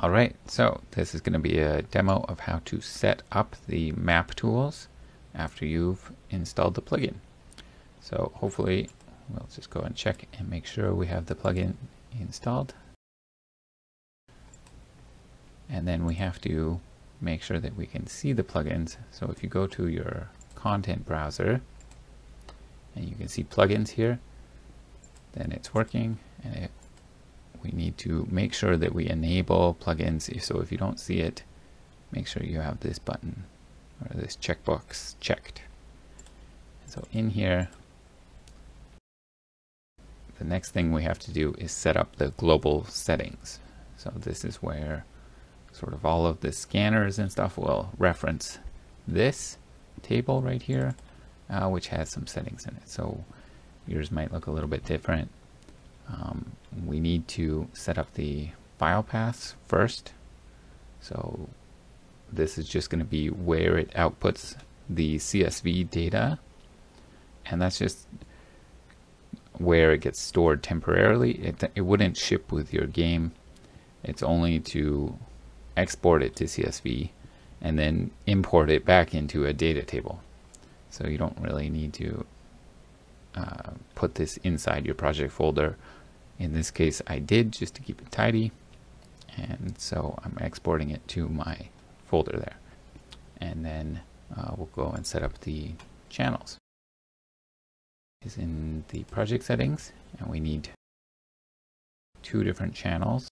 Alright, so this is going to be a demo of how to set up the Maptools after you've installed the plugin. So hopefully we'll just go and check and make sure we have the plugin installed. And then we have to make sure that we can see the plugins. So if you go to your content browser and you can see plugins here, then it's working, and we need to make sure that we enable plugins. So if you don't see it, make sure you have this button or this checkbox checked. So in here, the next thing we have to do is set up the global settings. So this is where sort of all of the scanners and stuff will reference this table right here, which has some settings in it. So yours might look a little bit different. We need to set up the file paths first. So this is just going to be where it outputs the CSV data, and that's just where it gets stored temporarily. It wouldn't ship with your game. It's only to export it to CSV and then import it back into a data table. So you don't really need to put this inside your project folder. In this case I did, just to keep it tidy, and so I'm exporting it to my folder there. And then we'll go and set up the channels. Is in the project settings, and we need 2 different channels.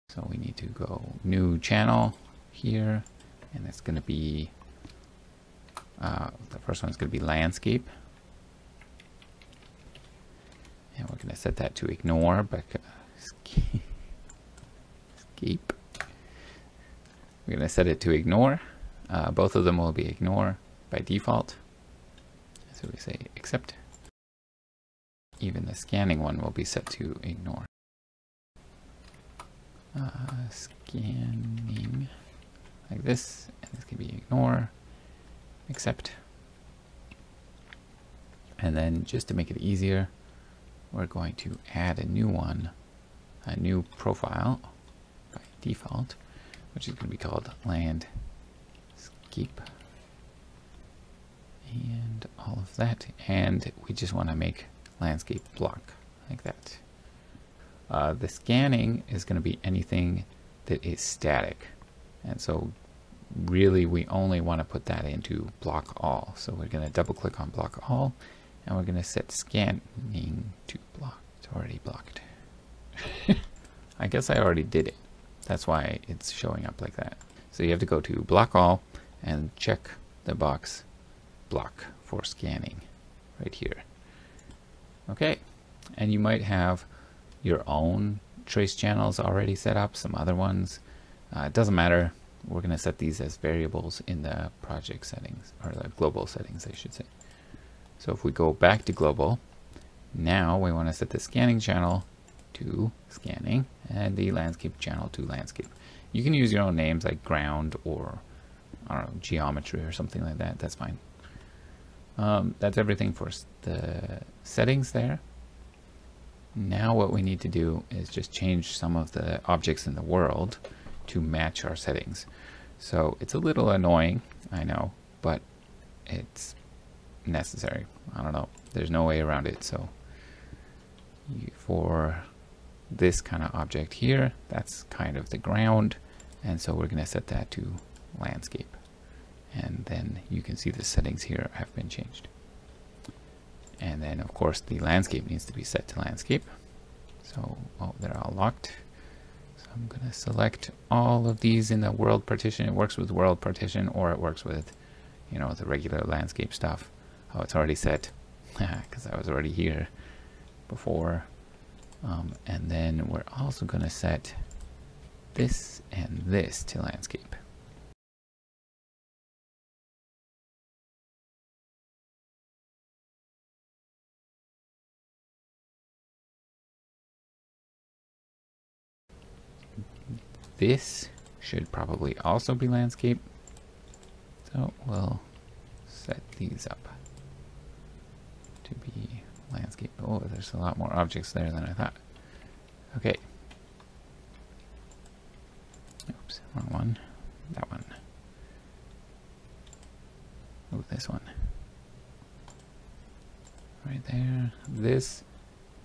So we need to go new channel here, and it's going to be the first one is going to be landscape, and we're going to set that to ignore, but escape. We're going to set it to ignore. Both of them will be ignore by default. So we say accept. Even the scanning one will be set to ignore. Scanning like this, and this can be ignore, accept. And then just to make it easier, we're going to add a new one, a new profile by default, which is going to be called landscape, and all of that. And we just want to make landscape block like that. The scanning is going to be anything that is static, and so really we only want to put that into block all. So we're going to double click on block all, and we're going to set scanning to block. It's already blocked. I guess I already did it. That's why it's showing up like that. So you have to go to block all and check the box block for scanning right here. Okay, and you might have your own trace channels already set up, some other ones. It doesn't matter. We're going to set these as variables in the project settings, or the global settings, I should say. So if we go back to global, now we want to set the scanning channel to scanning and the landscape channel to landscape. You can use your own names like ground or, I don't know, geometry or something like that. That's fine. That's everything for the settings there. Now what we need to do is just change some of the objects in the world to match our settings. So it's a little annoying, I know, but it's necessary. I don't know, there's no way around it. So for this kind of object here, that's kind of the ground, and so we're going to set that to landscape. And then you can see the settings here have been changed. And then of course the landscape needs to be set to landscape. So, oh, they're all locked. So I'm going to select all of these in the world partition. It works with world partition, or it works with, you know, the regular landscape stuff. Oh, it's already set because I was already here before. And then we're also going to set this and this to landscape. This should probably also be landscape. So we'll set these up to be landscape. Oh, there's a lot more objects there than I thought. Okay. Oops, wrong one. That one. Oh, this one. Right there. This.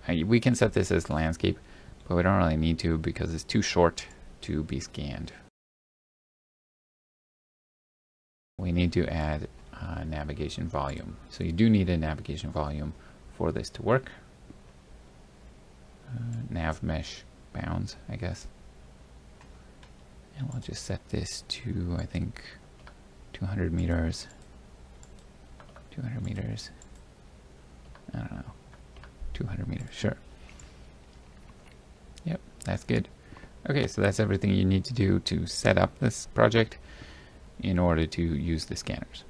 We can set this as landscape, but we don't really need to because it's too short to be scanned. We need to add navigation volume. So you do need a navigation volume for this to work. Nav mesh bounds, I guess. And we'll just set this to, I think, 200 meters. 200 meters. I don't know. 200 meters, sure. Yep, that's good. Okay, so that's everything you need to do to set up this project in order to use the scanners.